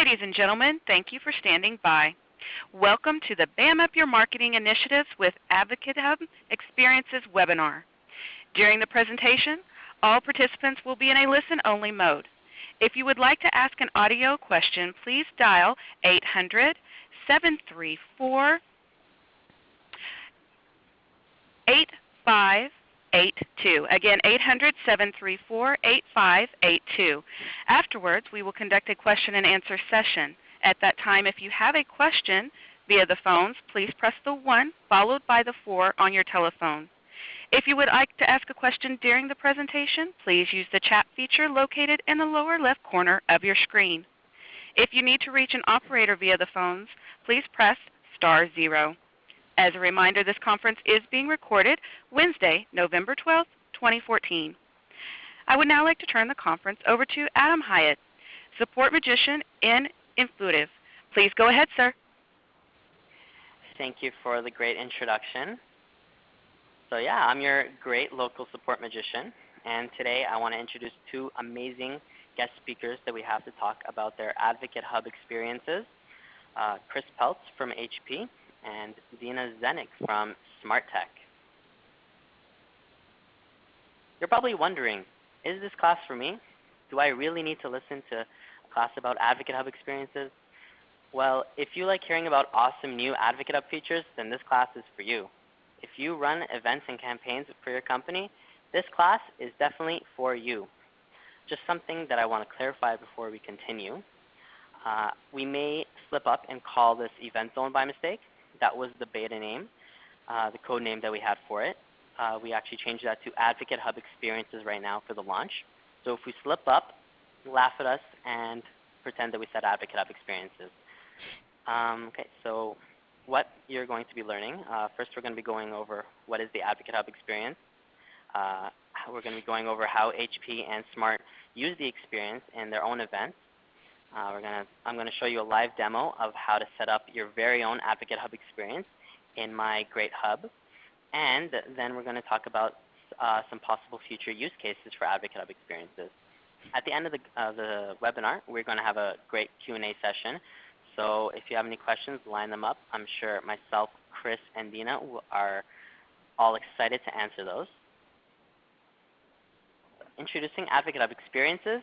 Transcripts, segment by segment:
Ladies and gentlemen, thank you for standing by. Welcome to the BAM Up Your Marketing Initiatives with AdvocateHub Experiences webinar. During the presentation, all participants will be in a listen-only mode. If you would like to ask an audio question, please dial 800-734-8582. Again, 800-734-8582. Afterwards, we will conduct a question and answer session. At that time, if you have a question via the phones, please press the 1 followed by the 4 on your telephone. If you would like to ask a question during the presentation, please use the chat feature located in the lower left corner of your screen. If you need to reach an operator via the phones, please press *0. As a reminder, this conference is being recorded Wednesday, November 12, 2014. I would now like to turn the conference over to Adam Hyatt, Support Magician in Intuitive. Please go ahead, sir. Thank you for the great introduction. So yeah, I'm your great local support magician, and today I want to introduce two amazing guest speakers that we have to talk about their AdvocateHub experiences, Chris Peltz from HP and Deena Zenyk from SmartTech. You're probably wondering, is this class for me? Do I really need to listen to a class about AdvocateHub experiences? Well, if you like hearing about awesome new AdvocateHub features, then this class is for you. If you run events and campaigns for your company, this class is definitely for you. Just something that I want to clarify before we continue. We may slip up and call this Event Zone by mistake. That was the beta name, the code name that we had for it. We actually changed that to AdvocateHub Experiences right now for the launch. So if we slip up, laugh at us and pretend that we said AdvocateHub Experiences. Okay, so what you're going to be learning, first we're going to be going over what is the AdvocateHub experience. We're going to be going over how HP and Smart use the experience in their own events. I'm going to show you a live demo of how to set up your very own AdvocateHub experience in my great hub. And then we're going to talk about some possible future use cases for AdvocateHub experiences. At the end of the webinar, we're going to have a great Q&A session. So if you have any questions, line them up. I'm sure myself, Chris, and Deena are all excited to answer those. Introducing AdvocateHub experiences.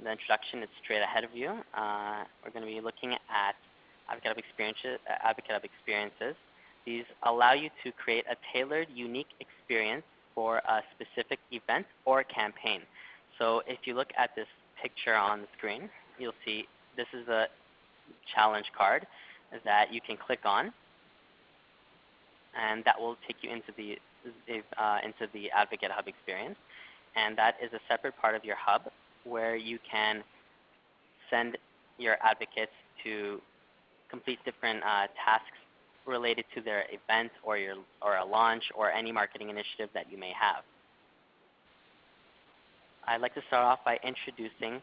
The introduction is straight ahead of you. We're going to be looking at AdvocateHub experiences. These allow you to create a tailored, unique experience for a specific event or campaign. So if you look at this picture on the screen, you'll see this is a challenge card that you can click on, and that will take you into the AdvocateHub experience. And that is a separate part of your hub where you can send your advocates to complete different tasks related to their event or a launch or any marketing initiative that you may have. I'd like to start off by introducing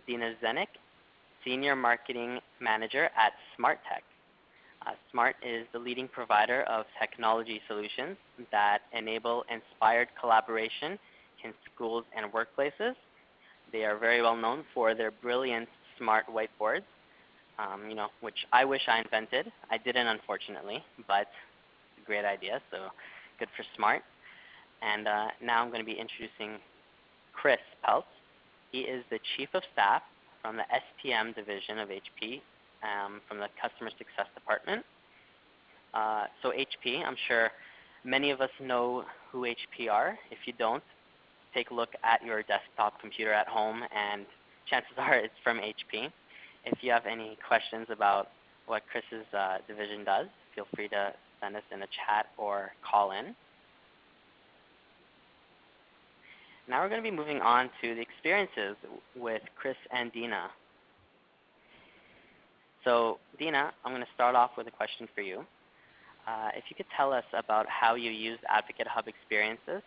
Deena Zenyk, Senior Marketing Manager at SmartTech. Smart is the leading provider of technology solutions that enable inspired collaboration in schools and workplaces. They are very well known for their brilliant smart whiteboards, which I wish I invented. I didn't, unfortunately, but it's a great idea, so good for Smart. And now I'm going to be introducing Chris Peltz. He is the Chief of Staff from the SPM division of HP, from the Customer Success Department. So HP, I'm sure many of us know who HP are. If you don't, take a look at your desktop computer at home, and chances are it's from HP. If you have any questions about what Chris's division does, feel free to send us in a chat or call in. Now we're going to be moving on to the experiences with Chris and Deena. So Deena, I'm going to start off with a question for you. If you could tell us about how you use AdvocateHub experiences.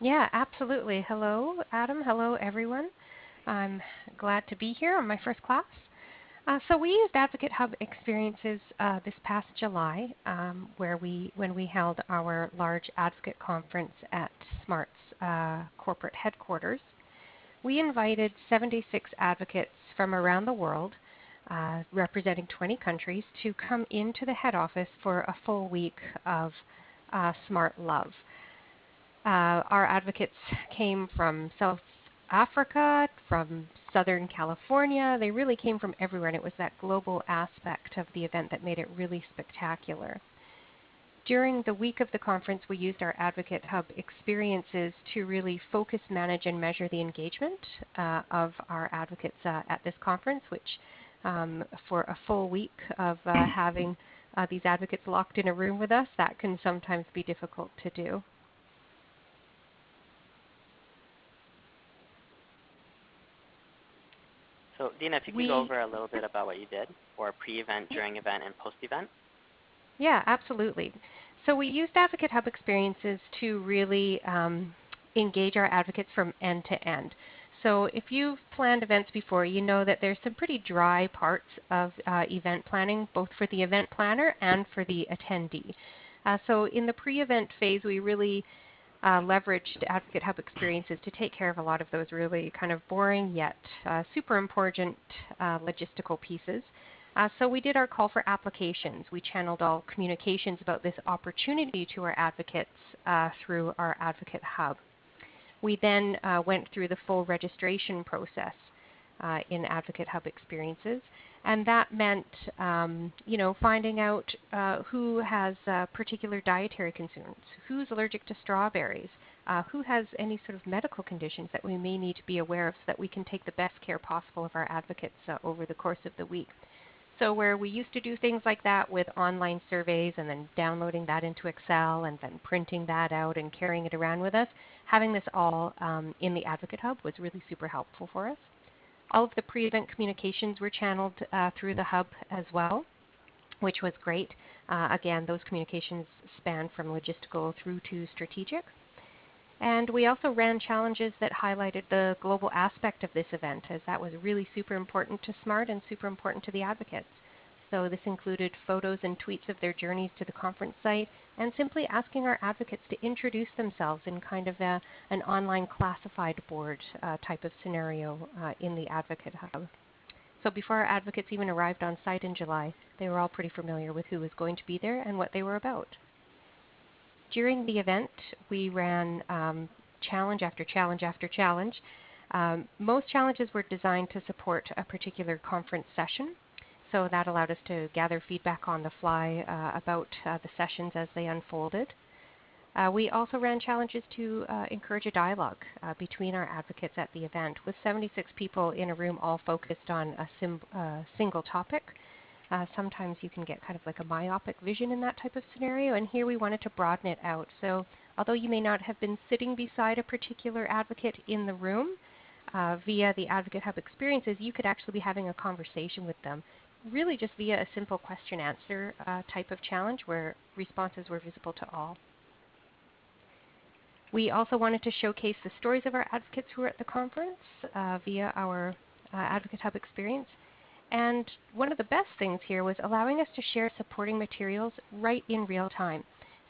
Yeah, absolutely. Hello, Adam. Hello, everyone. I'm glad to be here on my first class. So we used AdvocateHub Experiences this past July when we held our large advocate conference at Smart's corporate headquarters. we invited 76 advocates from around the world, representing 20 countries, to come into the head office for a full week of Smart Love. Our advocates came from South Africa, from Southern California. They really came from everywhere, and it was that global aspect of the event that made it really spectacular. During the week of the conference, we used our AdvocateHub Experiences to really focus, manage, and measure the engagement of our advocates at this conference, which for a full week of having these advocates locked in a room with us, that can sometimes be difficult to do. So, Deena, if you could go over a little bit about what you did for pre-event, during event, and post-event. Yeah, absolutely. So we used AdvocateHub Experiences to really engage our advocates from end to end. So if you've planned events before, you know that there's some pretty dry parts of event planning, both for the event planner and for the attendee. So in the pre-event phase, we really leveraged AdvocateHub Experiences to take care of a lot of those really kind of boring yet super important logistical pieces. So we did our call for applications. We channeled all communications about this opportunity to our advocates through our AdvocateHub. We then went through the full registration process in AdvocateHub Experiences, and that meant finding out who has particular dietary concerns, who's allergic to strawberries, who has any sort of medical conditions that we may need to be aware of so that we can take the best care possible of our advocates over the course of the week. So where we used to do things like that with online surveys and then downloading that into Excel and then printing that out and carrying it around with us, having this all in the AdvocateHub was really super helpful for us. All of the pre-event communications were channeled through the hub as well, which was great. Again, those communications span from logistical through to strategic. And we also ran challenges that highlighted the global aspect of this event, as that was really super important to SMART and super important to the advocates. So this included photos and tweets of their journeys to the conference site, and simply asking our advocates to introduce themselves in kind of an online classified board type of scenario in the AdvocateHub. So before our advocates even arrived on site in July, they were all pretty familiar with who was going to be there and what they were about. During the event, we ran challenge after challenge after challenge. Most challenges were designed to support a particular conference session, so that allowed us to gather feedback on the fly about the sessions as they unfolded. We also ran challenges to encourage a dialogue between our advocates at the event, with 76 people in a room all focused on a single topic. Sometimes you can get kind of like a myopic vision in that type of scenario, and here we wanted to broaden it out. So although you may not have been sitting beside a particular advocate in the room, via the AdvocateHub Experiences, you could actually be having a conversation with them, really just via a simple question-answer type of challenge where responses were visible to all. We also wanted to showcase the stories of our advocates who were at the conference via our AdvocateHub Experience. And one of the best things here was allowing us to share supporting materials right in real time.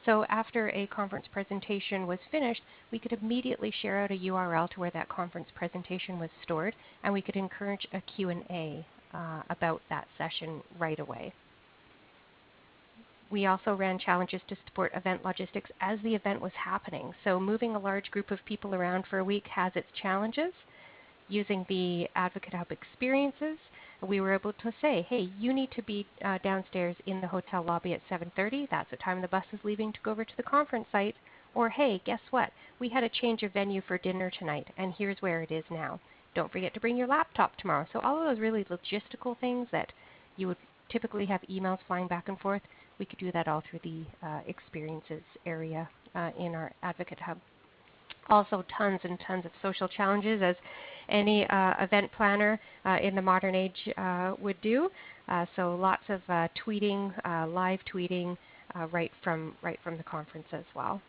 So after a conference presentation was finished, we could immediately share out a URL to where that conference presentation was stored, and we could encourage a Q&A about that session right away. We also ran challenges to support event logistics as the event was happening. So moving a large group of people around for a week has its challenges. Using the AdvocateHub Experiences, we were able to say, hey, you need to be downstairs in the hotel lobby at 7:30. That's the time the bus is leaving to go over to the conference site. Or, hey, guess what? We had a change of venue for dinner tonight, and here's where it is now. Don't forget to bring your laptop tomorrow. So all of those really logistical things that you would typically have emails flying back and forth, we could do that all through the experiences area in our AdvocateHub. Also tons and tons of social challenges, as any event planner in the modern age would do. So lots of tweeting, live tweeting right from the conference as well.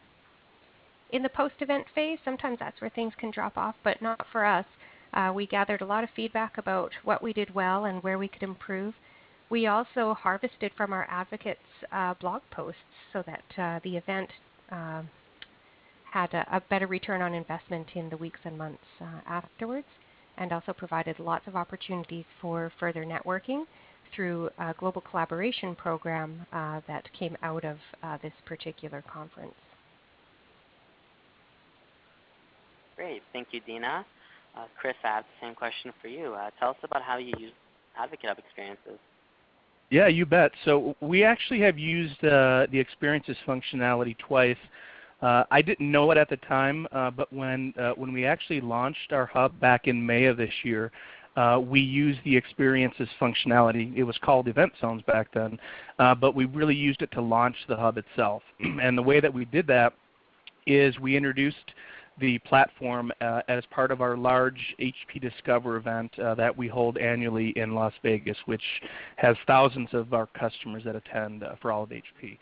In the post-event phase, sometimes that's where things can drop off, but not for us. We gathered a lot of feedback about what we did well and where we could improve. We also harvested from our advocates' blog posts so that the event had a better return on investment in the weeks and months afterwards, and also provided lots of opportunities for further networking through a global collaboration program that came out of this particular conference. Great. Thank you, Deena. Chris, I have the same question for you. Tell us about how you use AdvocateHub Experiences. Yeah, you bet. So we actually have used the Experiences functionality twice. I didn't know it at the time, but when we actually launched our hub back in May of this year, we used the Experiences functionality. It was called Event Zones back then, but we really used it to launch the hub itself. And the way that we did that is we introduced the platform as part of our large HP Discover event that we hold annually in Las Vegas, which has thousands of our customers that attend for all of HP.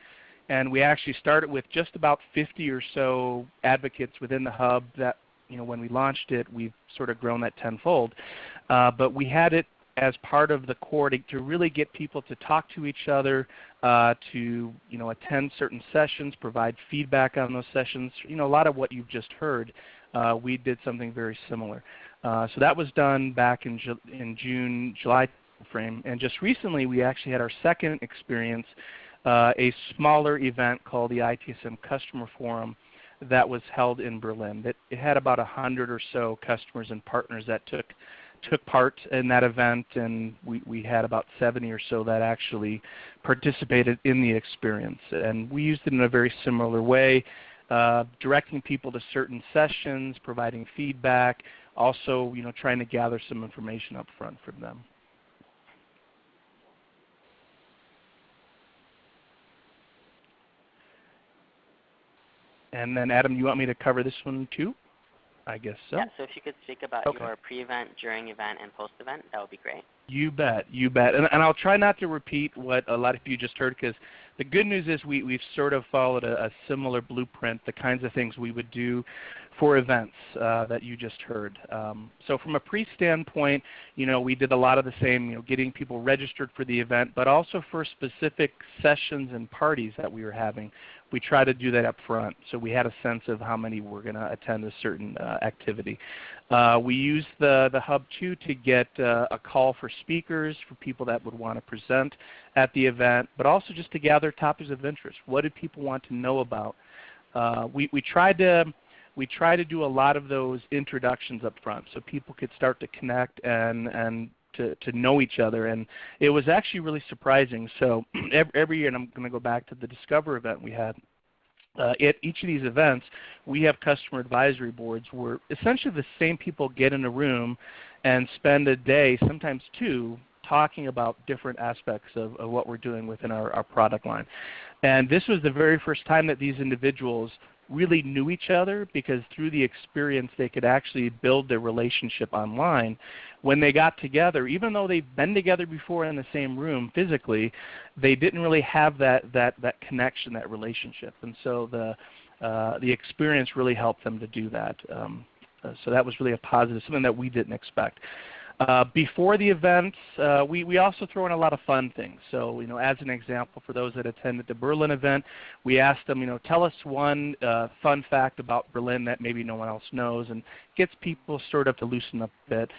And we actually started with just about 50 or so advocates within the hub that, when we launched it, we've sort of grown that tenfold. But we had it as part of the core to really get people to talk to each other, to attend certain sessions, provide feedback on those sessions. A lot of what you've just heard, we did something very similar. So that was done back in June, July frame. And just recently we actually had our second experience, a smaller event called the ITSM Customer Forum that was held in Berlin. It had about 100 or so customers and partners that took part in that event, and we had about 70 or so that actually participated in the experience. And we used it in a very similar way, directing people to certain sessions, providing feedback, also trying to gather some information up front from them. And then Adam, you want me to cover this one too? I guess so. Yeah, so if you could speak about your pre-event, during event, and post-event, that would be great. You bet, you bet. And I'll try not to repeat what a lot of you just heard, because the good news is we've sort of followed a similar blueprint, the kinds of things we would do for events that you just heard. So from a pre-standpoint, we did a lot of the same, getting people registered for the event, but also for specific sessions and parties that we were having. We try to do that up front, so we had a sense of how many were going to attend a certain activity. We used the hub too to get a call for speakers, for people that would want to present at the event, but also just to gather topics of interest. What do people want to know about? We tried to do a lot of those introductions up front, so people could start to connect and to know each other, and it was actually really surprising. So every year, and I'm going to go back to the Discover event we had, at each of these events we have customer advisory boards where essentially the same people get in a room and spend a day, sometimes two, talking about different aspects of what we're doing within our product line. And this was the very first time that these individuals really knew each other, because through the experience they could actually build their relationship online. When they got together, even though they've been together before in the same room physically, they didn't really have that connection, that relationship. And so the experience really helped them to do that. So that was really a positive, something that we didn't expect. Before the events, we also throw in a lot of fun things. So, as an example, for those that attended the Berlin event, we asked them, tell us one fun fact about Berlin that maybe no one else knows, and gets people sort of to loosen up a bit.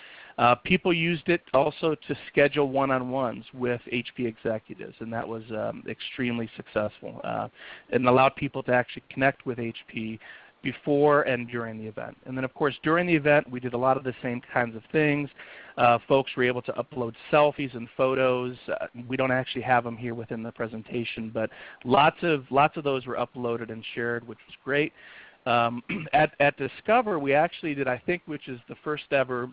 People used it also to schedule one-on-ones with HP executives, and that was extremely successful, and allowed people to actually connect with HP before and during the event. And then of course during the event we did a lot of the same kinds of things. Folks were able to upload selfies and photos. We don't actually have them here within the presentation, but lots of those were uploaded and shared, which was great. At Discover we actually did, I think, which is the first ever,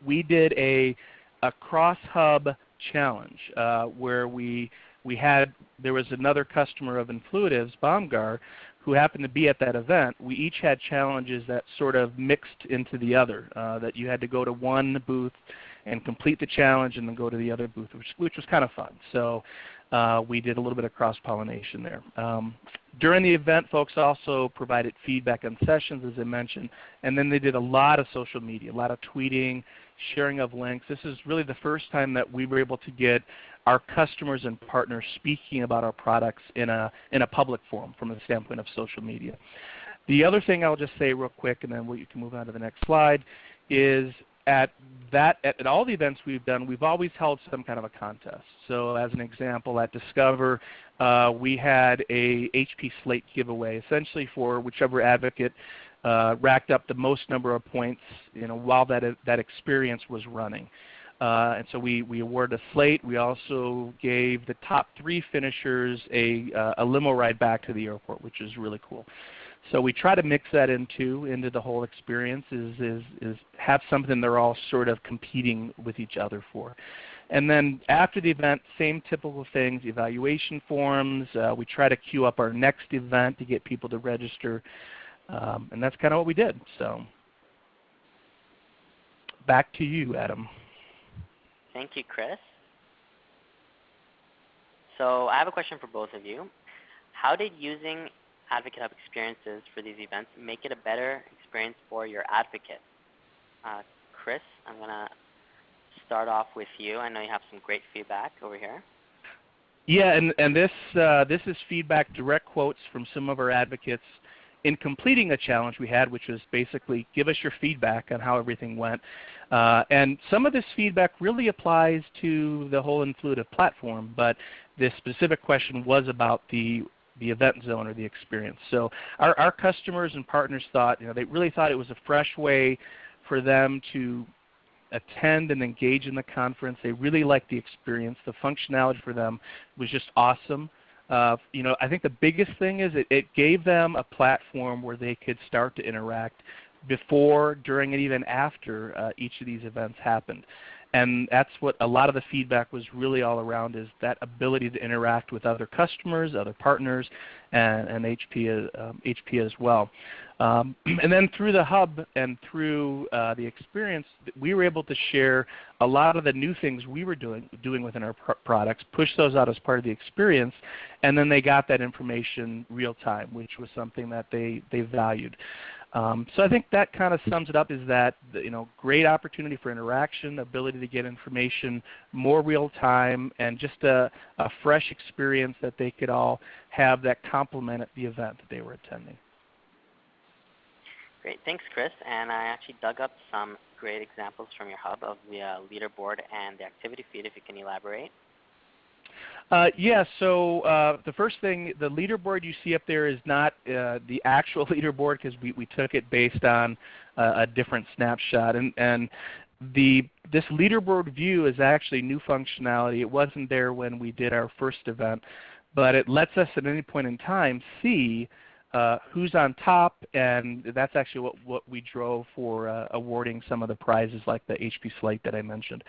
we did a cross-hub challenge where there was another customer of Influitive's, Baumgar, who happened to be at that event. We each had challenges that sort of mixed into the other, that you had to go to one booth and complete the challenge and then go to the other booth, which was kind of fun. So we did a little bit of cross-pollination there. During the event, folks also provided feedback on sessions, as I mentioned, and then they did a lot of social media, a lot of tweeting, sharing of links. This is really the first time that we were able to get our customers and partners speaking about our products in a public forum from the standpoint of social media. The other thing I'll just say real quick, and then you can move on to the next slide, is at all the events we've done, we've always held some kind of a contest. So as an example, at Discover, we had a HP Slate giveaway, essentially for whichever advocate racked up the most number of points, while that experience was running. And so we awarded a slate. We also gave the top 3 finishers a limo ride back to the airport, which is really cool. So we try to mix that into the whole experience, is have something they're all sort of competing with each other for. And then after the event, same typical things, evaluation forms. We try to queue up our next event to get people to register. And that's kind of what we did. So back to you, Adam. Thank you, Chris. So I have a question for both of you. How did using AdvocateHub Experiences for these events make it a better experience for your advocate? Chris, I'm going to start off with you. I know you have some great feedback over here. Yeah, and this is feedback, direct quotes from some of our advocates in completing a challenge we had, which was basically give us your feedback on how everything went. And some of this feedback really applies to the whole Influitive platform, but this specific question was about the event zone or the experience. So our customers and partners thought, they really thought it was a fresh way for them to attend and engage in the conference. They really liked the experience. The functionality for them was just awesome. I think the biggest thing is it gave them a platform where they could start to interact before, during, and even after each of these events happened. And that's what a lot of the feedback was really all around, is that ability to interact with other customers, other partners, and HP as well. And then through the hub and through the experience, we were able to share a lot of the new things we were doing within our products, push those out as part of the experience, and then they got that information real time, which was something that they valued. So I think that kind of sums it up, is that great opportunity for interaction, ability to get information more real time, and just a fresh experience that they could all have that complemented the event that they were attending. Great, thanks, Chris. And I actually dug up some great examples from your hub of the leaderboard and the activity feed, if you can elaborate. Yeah, so the first thing, the leaderboard you see up there is not the actual leaderboard, because we took it based on a different snapshot. And this leaderboard view is actually new functionality. It wasn't there when we did our first event, but it lets us at any point in time see who's on top, and that's actually what we drove for awarding some of the prizes like the HP Slate that I mentioned.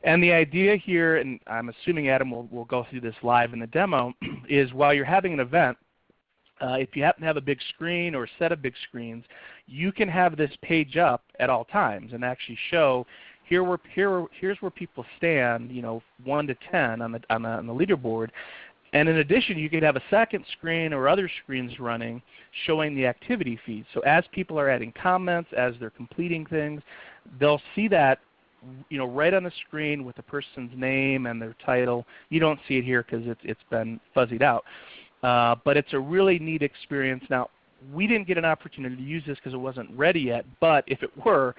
And the idea here, and I'm assuming Adam will go through this live in the demo, is while you're having an event, if you happen to have a big screen or a set of big screens, you can have this page up at all times and actually show here's where people stand, 1 to 10 on the leaderboard. And in addition, you could have a second screen or other screens running showing the activity feed. So as people are adding comments, as they're completing things, they'll see that right on the screen with the person's name and their title. You don't see it here because it's been fuzzied out. But it's a really neat experience. Now, we didn't get an opportunity to use this because it wasn't ready yet, but if it were,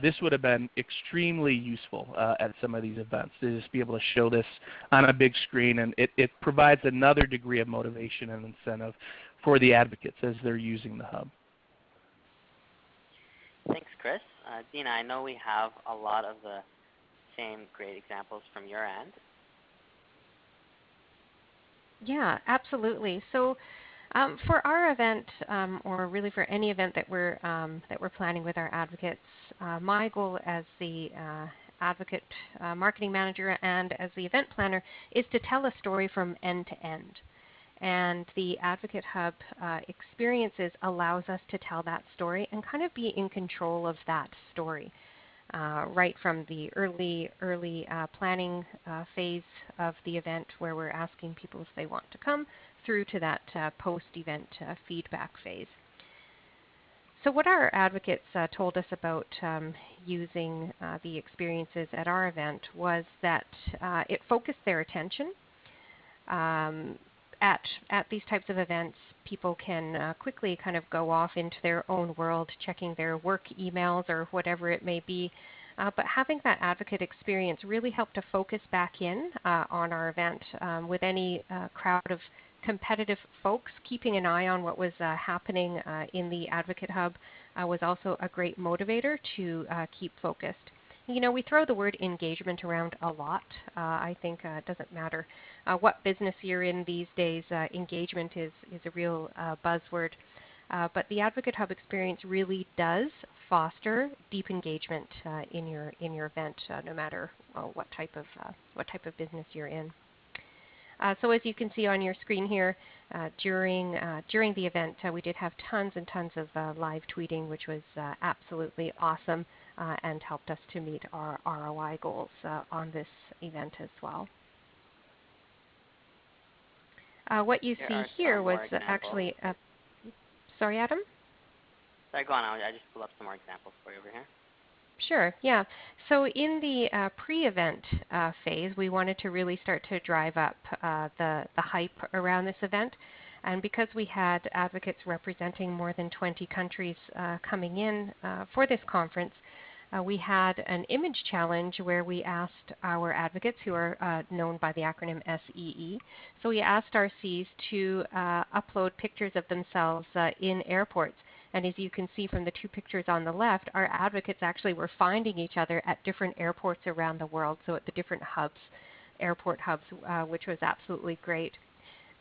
this would have been extremely useful at some of these events, to just be able to show this on a big screen, and it provides another degree of motivation and incentive for the advocates as they're using the hub. Thanks, Chris. Deena, I know we have a lot of the same great examples from your end. Yeah, absolutely. So for our event, or really for any event that we're planning with our advocates, my goal as the advocate marketing manager and as the event planner is to tell a story from end to end. And the AdvocateHub Experiences allows us to tell that story and kind of be in control of that story, right from the early planning phase of the event, where we're asking people if they want to come, through to that post-event feedback phase. So what our advocates told us about using the experiences at our event was that it focused their attention. At these types of events, people can quickly kind of go off into their own world, checking their work emails or whatever it may be. But having that advocate experience really helped to focus back in on our event with any crowd of competitive folks. Keeping an eye on what was happening in the Advocate Hub was also a great motivator to keep focused. You know, we throw the word engagement around a lot. I think it doesn't matter what business you're in these days, engagement is a real buzzword. But the Advocate Hub experience really does foster deep engagement in your event, no matter what type of business you're in. So as you can see on your screen here, during the event, we did have tons and tons of live tweeting, which was absolutely awesome and helped us to meet our ROI goals on this event as well. What you see here was actually, sorry, Adam? Sorry, go on. I just pull up some more examples for you over here. Sure, yeah. So in the pre-event phase, we wanted to really start to drive up the hype around this event. And because we had advocates representing more than 20 countries coming in for this conference, we had an image challenge where we asked our advocates, who are known by the acronym SEE, so we asked our Cs to upload pictures of themselves in airports. And as you can see from the two pictures on the left, our advocates actually were finding each other at different airports around the world, so at the different hubs, airport hubs, which was absolutely great.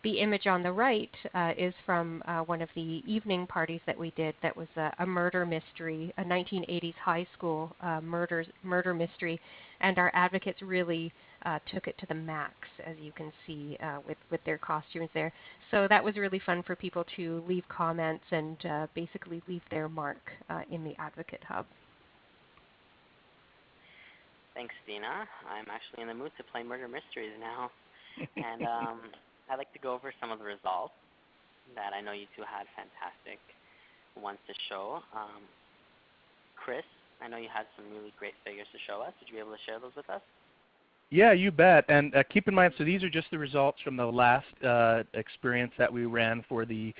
The image on the right is from one of the evening parties that we did that was a murder mystery, a 1980s high school murder mystery, and our advocates really took it to the max, as you can see with their costumes there. So that was really fun for people to leave comments and basically leave their mark in the Advocate Hub. Thanks, Deena. I'm actually in the mood to play murder mysteries now. And I'd like to go over some of the results that I know you two had fantastic ones to show. Chris, I know you had some really great figures to show us. Would you be able to share those with us? Yeah, you bet. And keep in mind, so these are just the results from the last experience that we ran for the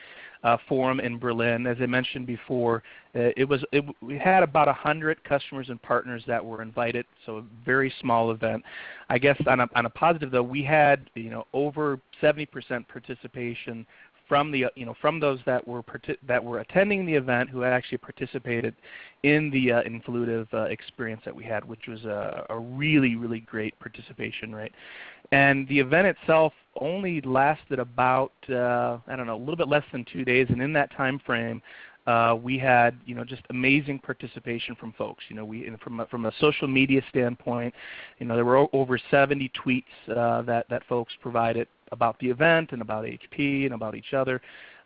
forum in Berlin. As I mentioned before, we had about 100 customers and partners that were invited, so a very small event. I guess on a positive though, we had over 70% participation from the from those that were attending the event, who had actually participated in the influitive experience that we had, which was a really, really great participation rate. And the event itself only lasted about I don't know, a little bit less than 2 days, and in that time frame we had just amazing participation from folks. From a social media standpoint, there were over 70 tweets that folks provided about the event and about HP and about each other.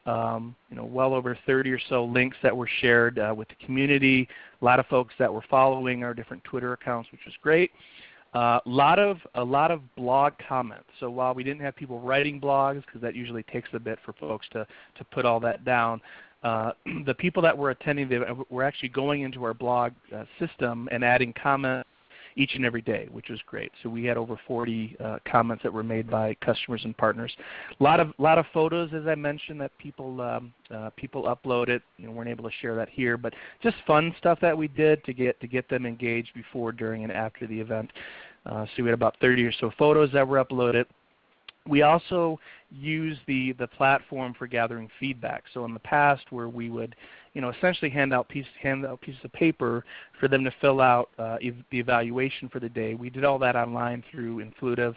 Well over 30 or so links that were shared with the community. A lot of folks that were following our different Twitter accounts, which was great. A lot of blog comments. So while we didn't have people writing blogs, because that usually takes a bit for folks to put all that down, the people that were attending the event were actually going into our blog system and adding comments each and every day, which was great. So we had over 40 comments that were made by customers and partners. A lot of photos, as I mentioned, that people uploaded. Weren't able to share that here, but just fun stuff that we did to get them engaged before, during, and after the event. So we had about 30 or so photos that were uploaded. We also use the platform for gathering feedback. So in the past, where we would essentially hand out pieces of paper for them to fill out the evaluation for the day, we did all that online through Influitive.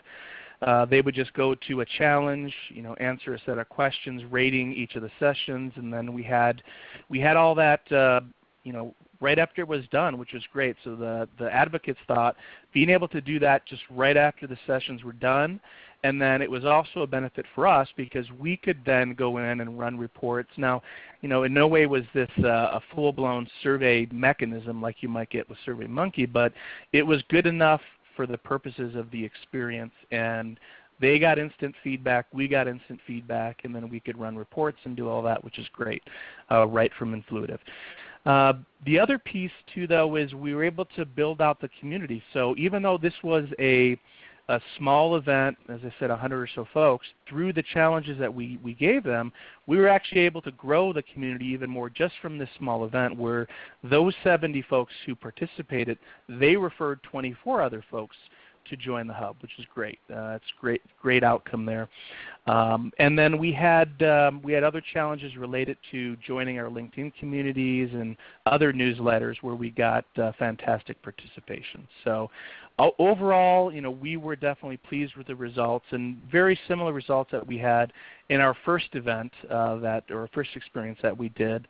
They would just go to a challenge, answer a set of questions, rating each of the sessions, and then we had all that right after it was done, which was great. So the advocates thought being able to do that just right after the sessions were done, and then it was also a benefit for us because we could then go in and run reports. Now, in no way was this a full-blown survey mechanism like you might get with SurveyMonkey, but it was good enough for the purposes of the experience, and they got instant feedback, we got instant feedback, and then we could run reports and do all that, which is great, right from Influitive. The other piece too, though, is we were able to build out the community. So even though this was a a small event, as I said, 100 or so folks, through the challenges that we gave them, we were actually able to grow the community even more just from this small event where those 70 folks who participated, they referred 24 other folks to join the hub, which is great. It's great outcome there. And then we had other challenges related to joining our LinkedIn communities and other newsletters where we got fantastic participation. So overall, we were definitely pleased with the results, and very similar results that we had in our first event or first experience that we did.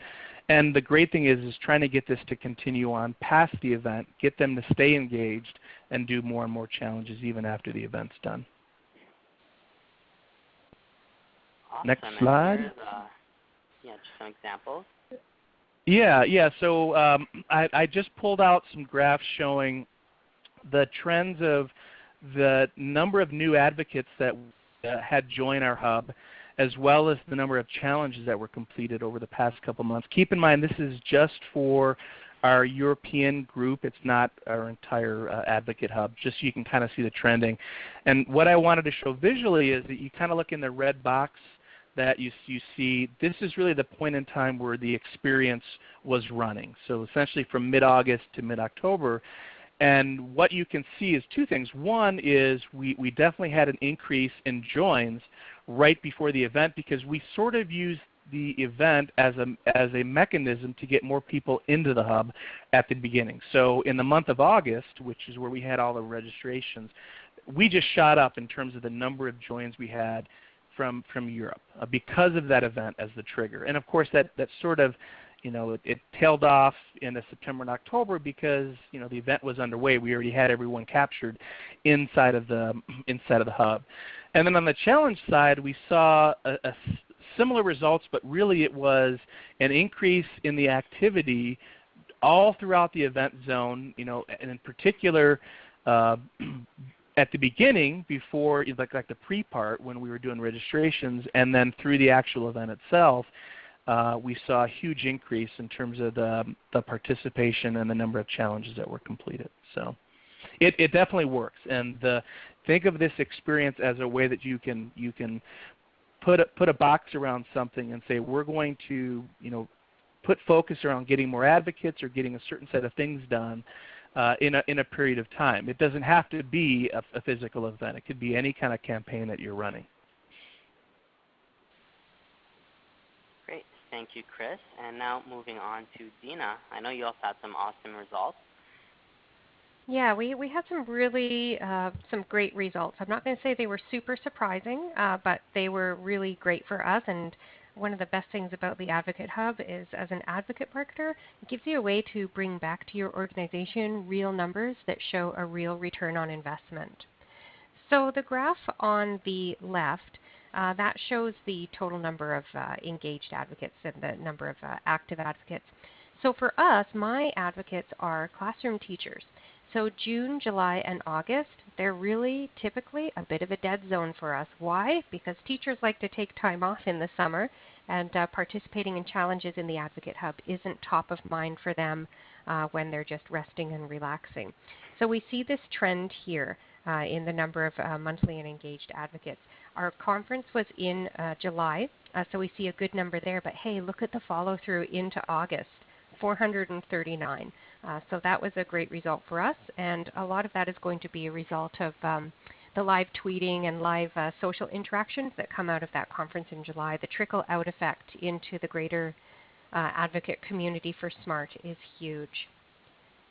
And the great thing is trying to get this to continue on past the event, get them to stay engaged, and do more and more challenges even after the event's done. Awesome. Next slide. Just some examples. Yeah. So I just pulled out some graphs showing the trends of the number of new advocates that had joined our hub, as well as the number of challenges that were completed over the past couple months. Keep in mind, this is just for our European group. It's not our entire Advocate Hub, just so you can kind of see the trending. And what I wanted to show visually is that you kind of look in the red box that you see, this is really the point in time where the experience was running. So essentially from mid-August to mid-October. And what you can see is two things. One is we definitely had an increase in joins right before the event because we sort of used the event as a mechanism to get more people into the hub at the beginning. So in the month of August, which is where we had all the registrations, we just shot up in terms of the number of joins we had from Europe because of that event as the trigger. And of course that sort of, it tailed off in September and October because the event was underway. We already had everyone captured inside of the hub. And then on the challenge side, we saw a similar results, but really it was an increase in the activity all throughout the event zone, and in particular at the beginning before, like the pre-part when we were doing registrations, and then through the actual event itself, we saw a huge increase in terms of the participation and the number of challenges that were completed. So it definitely works. And think of this experience as a way that you can put a box around something and say, we're going to put focus around getting more advocates or getting a certain set of things done in a period of time. It doesn't have to be a physical event. It could be any kind of campaign that you're running. Great. Thank you, Chris. And now moving on to Deena. I know you also had some awesome results. Yeah, we had some really some great results. I'm not going to say they were super surprising, but they were really great for us. And one of the best things about the Advocate Hub is, as an advocate marketer, it gives you a way to bring back to your organization real numbers that show a real return on investment. So the graph on the left, that shows the total number of engaged advocates and the number of active advocates. So for us, my advocates are classroom teachers. So June, July, and August, they're really typically a bit of a dead zone for us. Why? Because teachers like to take time off in the summer, and participating in challenges in the Advocate Hub isn't top of mind for them when they're just resting and relaxing. So we see this trend here in the number of monthly and engaged advocates. Our conference was in July, so we see a good number there. But hey, look at the follow-through into August, 439. So that was a great result for us, and a lot of that is going to be a result of the live tweeting and live social interactions that come out of that conference in July. The trickle-out effect into the greater advocate community for SMART is huge.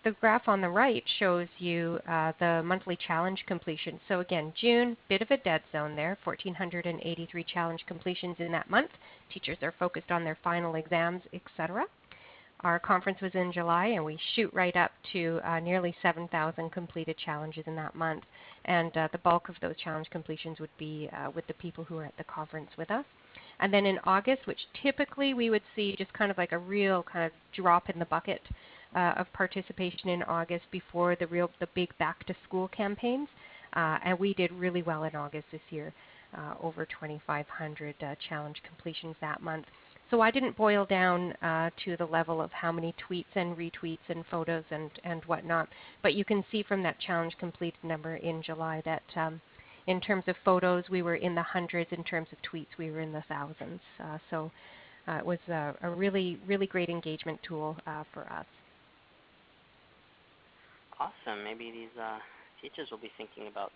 The graph on the right shows you the monthly challenge completion. So again, June, bit of a dead zone there, 1,483 challenge completions in that month. Teachers are focused on their final exams, etc. Our conference was in July, and we shoot right up to nearly 7,000 completed challenges in that month. And the bulk of those challenge completions would be with the people who are at the conference with us. And then in August, which typically we would see just kind of like a real kind of drop in the bucket of participation in August before the big back-to-school campaigns. And we did really well in August this year, over 2,500 challenge completions that month. So I didn't boil down to the level of how many tweets and retweets and photos and whatnot, but you can see from that challenge completed number in July that in terms of photos, we were in the hundreds. In terms of tweets, we were in the thousands. So it was a really, really great engagement tool for us. Awesome. Maybe these teachers will be thinking about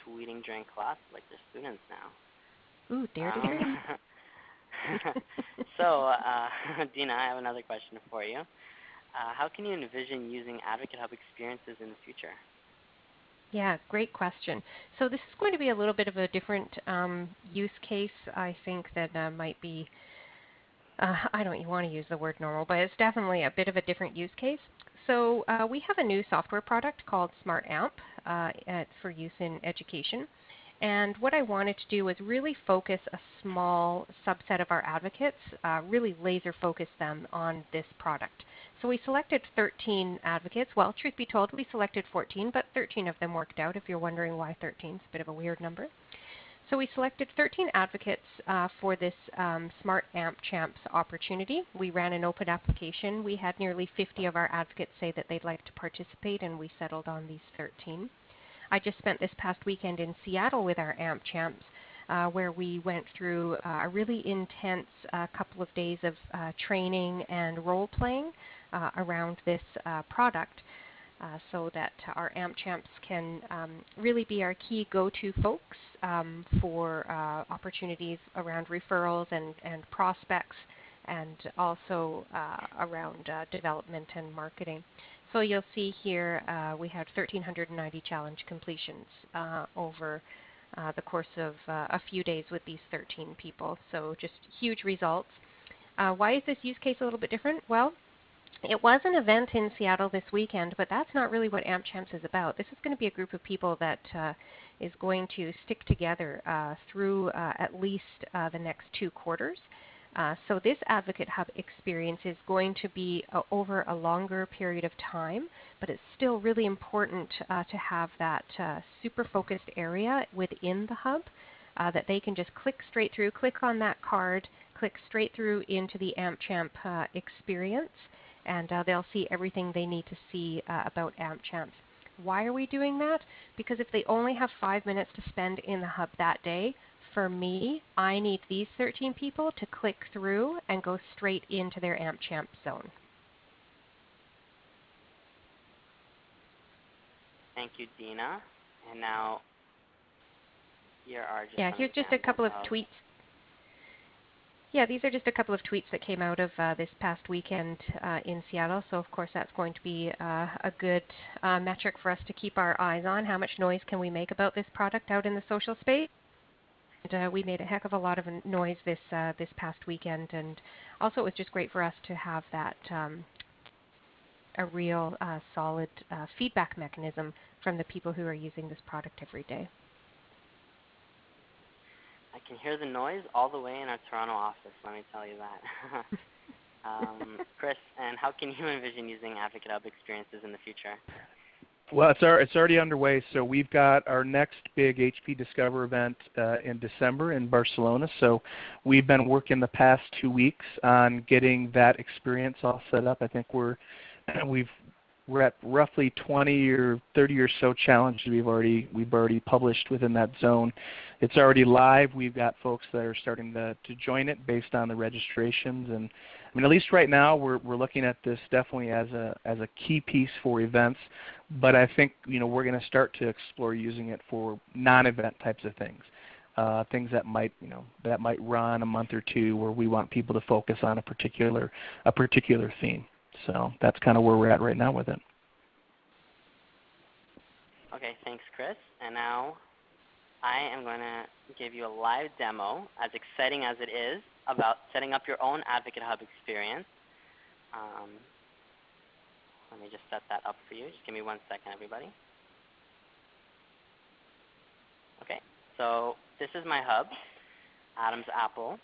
tweeting during class like their students now. Ooh, dare to dream. So, Deena, I have another question for you. How can you envision using AdvocateHub Experiences in the future? Yeah, great question. So this is going to be a little bit of a different use case. I think that might be, I don't want to use the word normal, but it's definitely a bit of a different use case. So we have a new software product called Smart Amp for use in education. And what I wanted to do was really focus a small subset of our advocates, really laser focus them on this product. So we selected 13 advocates. Well, truth be told, we selected 14, but 13 of them worked out. If you're wondering why 13, it's a bit of a weird number. So we selected 13 advocates for this Smart Amp Champs opportunity. We ran an open application. We had nearly 50 of our advocates say that they'd like to participate, and we settled on these 13. I just spent this past weekend in Seattle with our AMP Champs, where we went through a really intense couple of days of training and role-playing around this product so that our AMP Champs can really be our key go-to folks for opportunities around referrals and prospects, and also around development and marketing. So you'll see here we had 1,390 challenge completions over the course of a few days with these 13 people. So just huge results. Why is this use case a little bit different? Well, it was an event in Seattle this weekend, but that's not really what AMP Champs is about. This is going to be a group of people that is going to stick together through at least the next 2 quarters. So this AdvocateHub experience is going to be over a longer period of time, but it's still really important to have that super focused area within the hub that they can just click straight through, click on that card, click straight through into the AMP Champ experience, and they'll see everything they need to see about AMP Champs. Why are we doing that? Because if they only have 5 minutes to spend in the hub that day, for me, I need these 13 people to click through and go straight into their AMP Champ zone. Thank you, Deena. And now, here are just here's just a couple of tweets. Yeah, these are just a couple of tweets that came out of this past weekend in Seattle. So, of course, that's going to be a good metric for us to keep our eyes on. How much noise can we make about this product out in the social space? And, we made a heck of a lot of noise this past weekend, and also it was just great for us to have that a real solid feedback mechanism from the people who are using this product every day. I can hear the noise all the way in our Toronto office, let me tell you that. Chris, and how can you envision using AdvocateHub Experiences in the future? Well, it's already underway. So we've got our next big HP Discover event in December in Barcelona. So we've been working the past 2 weeks on getting that experience all set up. I think we're at roughly 20 or 30 or so challenges we've already published within that zone. It's already live. We've got folks that are starting to join it based on the registrations, and I mean, at least right now we're looking at this definitely as a key piece for events. But I think we're going to start to explore using it for non-event types of things. Things that might run a month or two, where we want people to focus on a particular theme. So that's kind of where we're at right now with it. Okay, thanks, Chris. And now I am going to give you a live demo, as exciting as it is, about setting up your own AdvocateHub experience. Let me just set that up for you. Just give me 1 second, everybody. Okay, so this is my hub, Adam's Apple.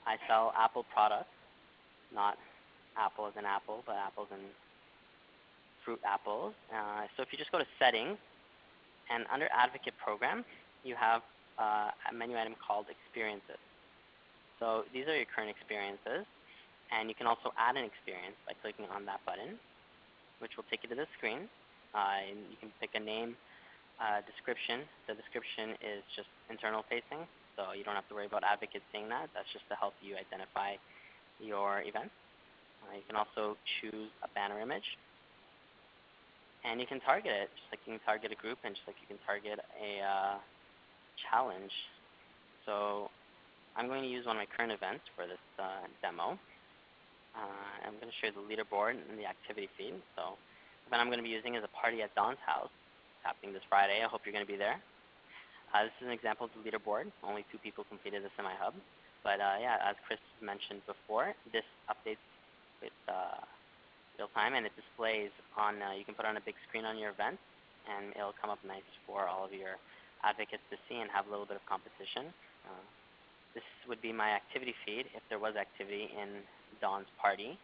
I sell Apple products, not apple as in apple, but apples and fruit apples. So if you just go to Settings, and under Advocate Program, you have a menu item called Experiences. So these are your current experiences, and you can also add an experience by clicking on that button, which will take you to the screen. You can pick a name, description. The description is just internal facing, so you don't have to worry about advocates seeing that. That's just to help you identify your event. You can also choose a banner image, and you can target it, just like you can target a group and just like you can target a challenge. So I'm going to use one of my current events for this demo. I'm going to show you the leaderboard and the activity feed. So the event I'm going to be using is a party at Dawn's house. It's happening this Friday. I hope you're going to be there. This is an example of the leaderboard. Only 2 people completed this in my hub. But yeah, as Chris mentioned before, this updates with real time, and it displays on, you can put on a big screen on your event, and it'll come up nice for all of your advocates to see and have a little bit of competition. This would be my activity feed if there was activity in Dawn's party,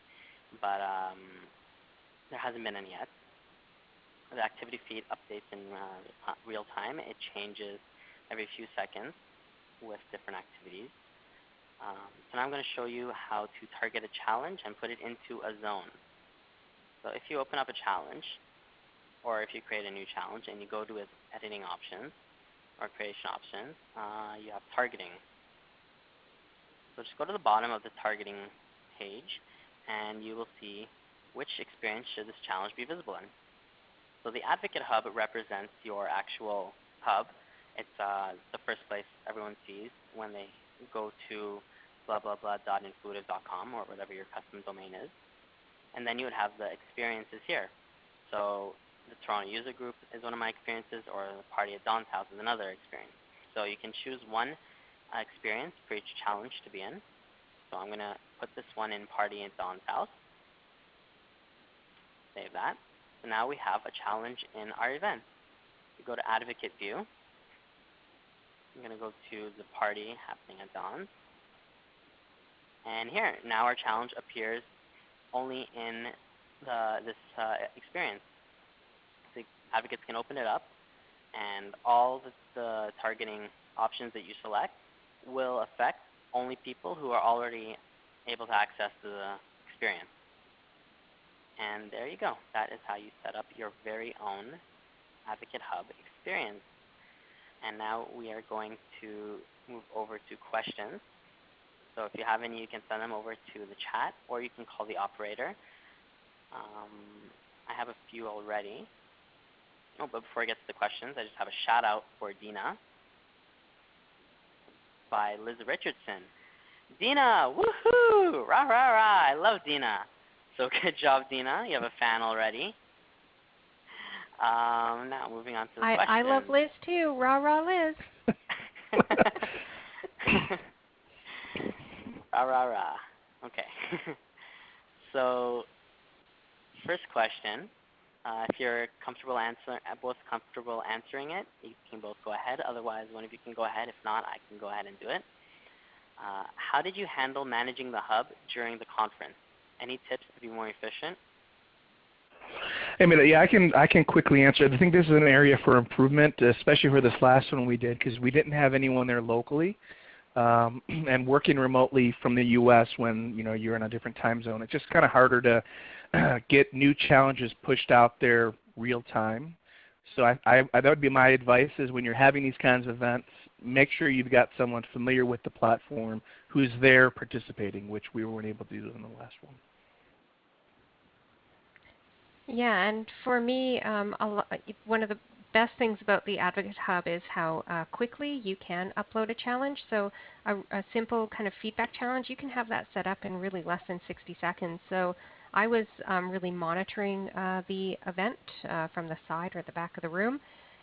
but there hasn't been any yet. The activity feed updates in real time. It changes every few seconds with different activities. So now I'm going to show you how to target a challenge and put it into a zone. So if you open up a challenge, or if you create a new challenge and you go to its editing options or creation options, you have targeting. So just go to the bottom of the targeting page, and you will see which experience should this challenge be visible in. So the Advocate Hub represents your actual hub. It's the first place everyone sees when they go to blah blah blah.intuitive.com or whatever your custom domain is. And then you would have the experiences here. So the Toronto User Group is one of my experiences, or the Party at Dawn's House is another experience. So you can choose one experience for each challenge to be in. So I'm going to put this one in Party at Dawn's House. Save that. So now we have a challenge in our event. We go to Advocate View. I'm going to go to the party happening at Dawn's. And here, now our challenge appears only in this experience. The advocates can open it up, and all the targeting options that you select will affect only people who are already able to access the experience. And there you go. That is how you set up your very own Advocate Hub experience. And now we are going to move over to questions. So if you have any, you can send them over to the chat, or you can call the operator. I have a few already. Oh, but before I get to the questions, I just have a shout out for Deena by Liz Richardson. Deena, woohoo! Rah, rah, rah. I love Deena. So good job, Deena. You have a fan already. Now moving on to the questions. I love Liz too. Rah, rah, Liz. Rah, rah, rah. Okay. So first question. If you're both comfortable answering it, you can both go ahead. Otherwise, one of you can go ahead. If not, I can go ahead and do it. How did you handle managing the hub during the conference? Any tips to be more efficient? I mean, yeah, I can quickly answer. I think this is an area for improvement, especially for this last one we did, because we didn't have anyone there locally, and working remotely from the U.S. when you're in a different time zone, it's just kind of harder to get new challenges pushed out there real time. So that would be my advice: is when you're having these kinds of events, make sure you've got someone familiar with the platform who's there participating, which we weren't able to do in the last one. Yeah, and for me, one of the best things about the Advocate Hub is how quickly you can upload a challenge. So a simple kind of feedback challenge, you can have that set up in really less than 60 seconds. So I was really monitoring the event from the side or the back of the room.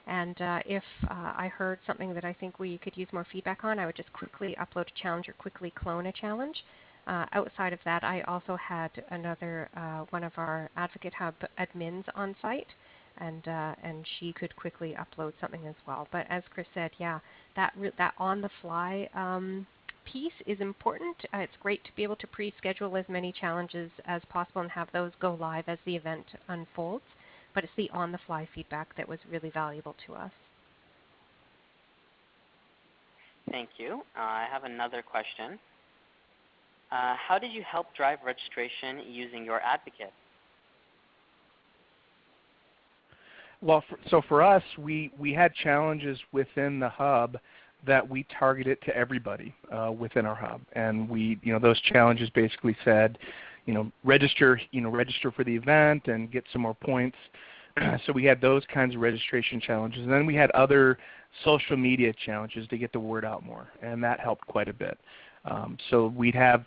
And if I heard something that I think we could use more feedback on, I would just quickly upload a challenge or quickly clone a challenge. Outside of that, I also had another one of our Advocate Hub admins on site, and she could quickly upload something as well. But as Chris said, yeah, that on-the-fly piece is important. It's great to be able to pre-schedule as many challenges as possible and have those go live as the event unfolds. But it's the on-the-fly feedback that was really valuable to us. Thank you. I have another question. How did you help drive registration using your advocate? Well, so for us, we had challenges within the hub that we targeted to everybody within our hub, and those challenges basically said, register for the event and get some more points. So we had those kinds of registration challenges, and then we had other social media challenges to get the word out more, and that helped quite a bit. So we'd have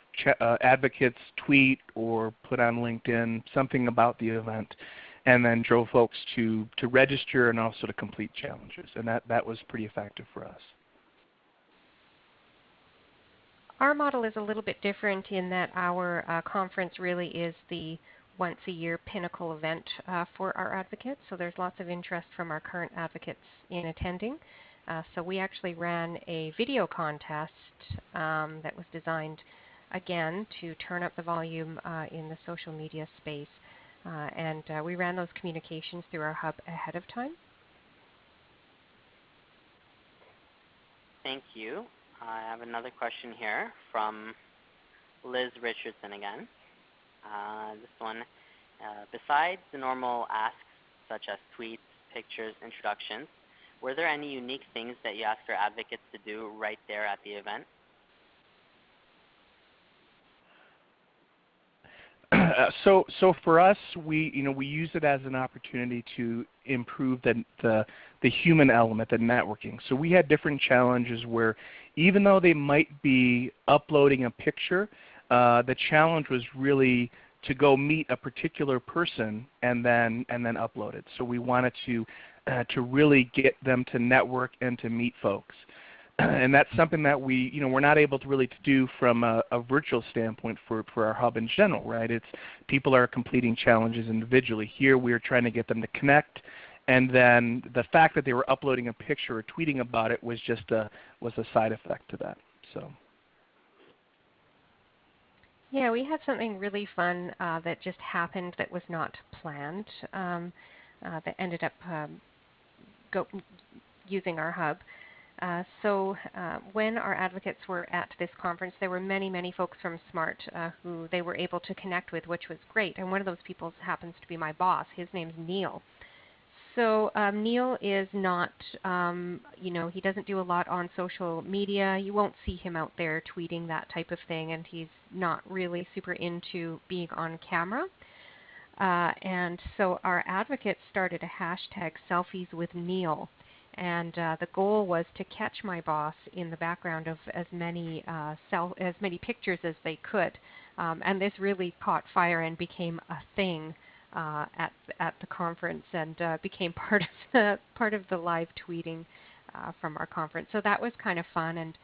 advocates tweet or put on LinkedIn something about the event, and then drove folks to register and also to complete challenges, and that was pretty effective for us. Our model is a little bit different in that our conference really is the once-a-year pinnacle event for our advocates, so there's lots of interest from our current advocates in attending. So we actually ran a video contest that was designed, again, to turn up the volume in the social media space, and we ran those communications through our hub ahead of time. Thank you. I have another question here from Liz Richardson again. This one, besides the normal asks such as tweets, pictures, introductions, were there any unique things that you asked our advocates to do right there at the event? So for us, we use it as an opportunity to improve the human element, the networking. So we had different challenges where, even though they might be uploading a picture, the challenge was really to go meet a particular person and then upload it. So we wanted to really get them to network and to meet folks. And that's something that we're not able to really do from a virtual standpoint for our hub in general, right? It's people are completing challenges individually. Here we are trying to get them to connect, and then the fact that they were uploading a picture or tweeting about it was just was a side effect to that. So. Yeah, we had something really fun that just happened that was not planned that ended up using our hub. So when our advocates were at this conference, there were many, many folks from SMART who they were able to connect with, which was great. And one of those people happens to be my boss. His name's Neil. So Neil is not, he doesn't do a lot on social media. You won't see him out there tweeting that type of thing, and he's not really super into being on camera. And so our advocates started a hashtag selfies with Neil. And the goal was to catch my boss in the background of as many pictures as they could, and this really caught fire and became a thing at the conference, and became part of the live tweeting from our conference. So that was kind of fun, and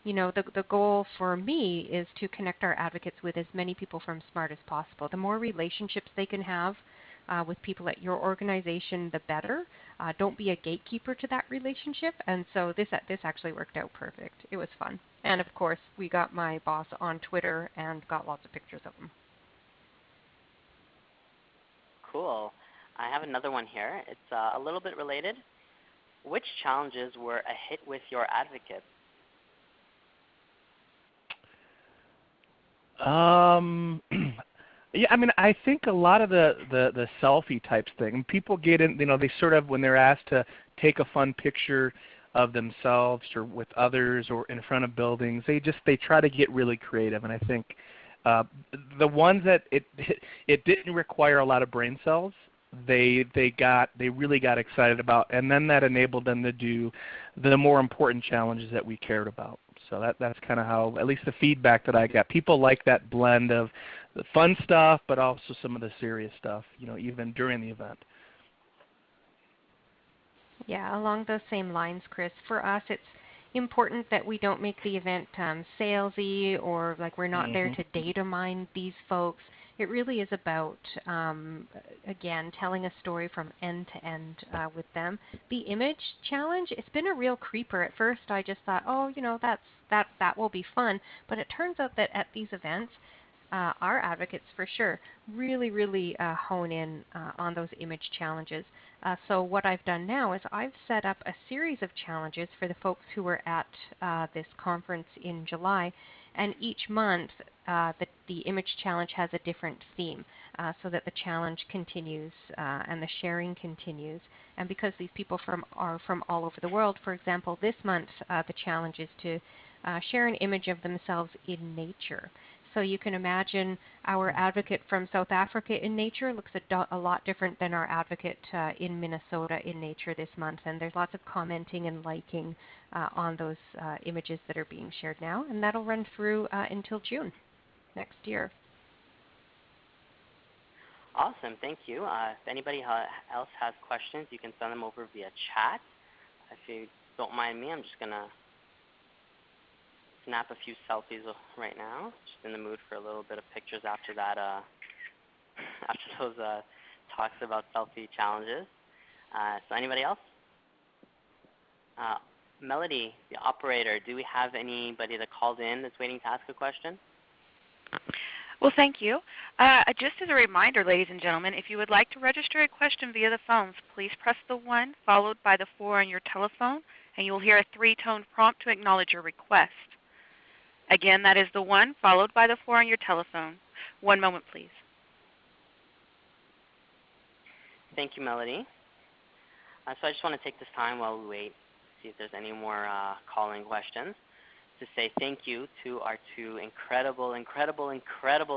the goal for me is to connect our advocates with as many people from SMART as possible. The more relationships they can have with people at your organization, the better. Don't be a gatekeeper to that relationship. And so this actually worked out perfect. It was fun. And of course, we got my boss on Twitter and got lots of pictures of him. Cool. I have another one here. It's a little bit related. Which challenges were a hit with your advocates? Yeah, I mean, I think a lot of the selfie types thing, people get in, they sort of, when they're asked to take a fun picture of themselves or with others or in front of buildings, they try to get really creative. And I think the ones that it didn't require a lot of brain cells, they really got excited about, and then that enabled them to do the more important challenges that we cared about. So that's kind of how, at least the feedback that I got. People like that blend of the fun stuff, but also some of the serious stuff, even during the event. Yeah, along those same lines, Chris, for us it's important that we don't make the event salesy, or like we're not there to data mine these folks. It really is about, again, telling a story from end to end with them. The image challenge, it's been a real creeper. At first I just thought, that will be fun. But it turns out that at these events, our advocates for sure really hone in on those image challenges. So what I've done now is I've set up a series of challenges for the folks who were at this conference in July, and each month the image challenge has a different theme, so that the challenge continues and the sharing continues. And because these people are from all over the world, for example, this month the challenge is to share an image of themselves in nature. So you can imagine our advocate from South Africa in nature looks a lot different than our advocate in Minnesota in nature this month. And there's lots of commenting and liking on those images that are being shared now. And that'll run through until June next year. Awesome, thank you. If anybody else has questions, you can send them over via chat. If you don't mind me, I'm just going to snap a few selfies right now. Just in the mood for a little bit of pictures after that, after those talks about selfie challenges. So anybody else? Melody, the operator, do we have anybody that called in that's waiting to ask a question? Well, thank you. Just as a reminder, ladies and gentlemen, if you would like to register a question via the phones, please press the 1 followed by the 4 on your telephone, and you will hear a 3-tone prompt to acknowledge your request. Again, that is the 1 followed by the 4 on your telephone. One moment, please. Thank you, Melody. So I just want to take this time while we wait, see if there's any more calling questions, to say thank you to our 2 incredible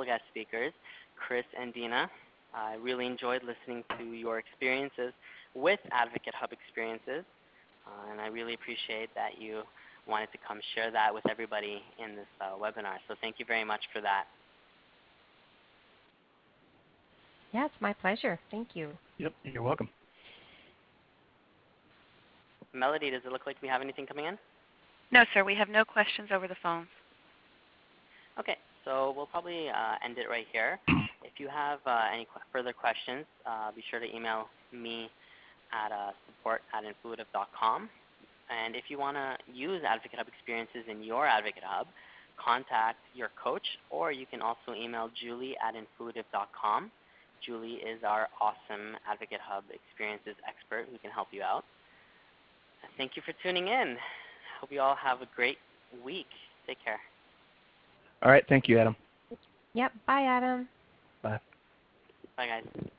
guest speakers, Chris and Deena. I really enjoyed listening to your experiences with AdvocateHub Experiences, and I really appreciate that you wanted to come share that with everybody in this webinar. So thank you very much for that. Yeah, it's my pleasure. Thank you. Yep, you're welcome. Melody, does it look like we have anything coming in? No, sir, we have no questions over the phone. Okay, so we'll probably end it right here. If you have any further questions, be sure to email me at support@intuitive.com. And if you want to use AdvocateHub Experiences in your AdvocateHub, contact your coach, or you can also email Julie at intuitive.com. Julie is our awesome AdvocateHub Experiences expert who can help you out. Thank you for tuning in. Hope you all have a great week. Take care. All right, thank you, Adam. Yep, bye, Adam. Bye. Bye, guys.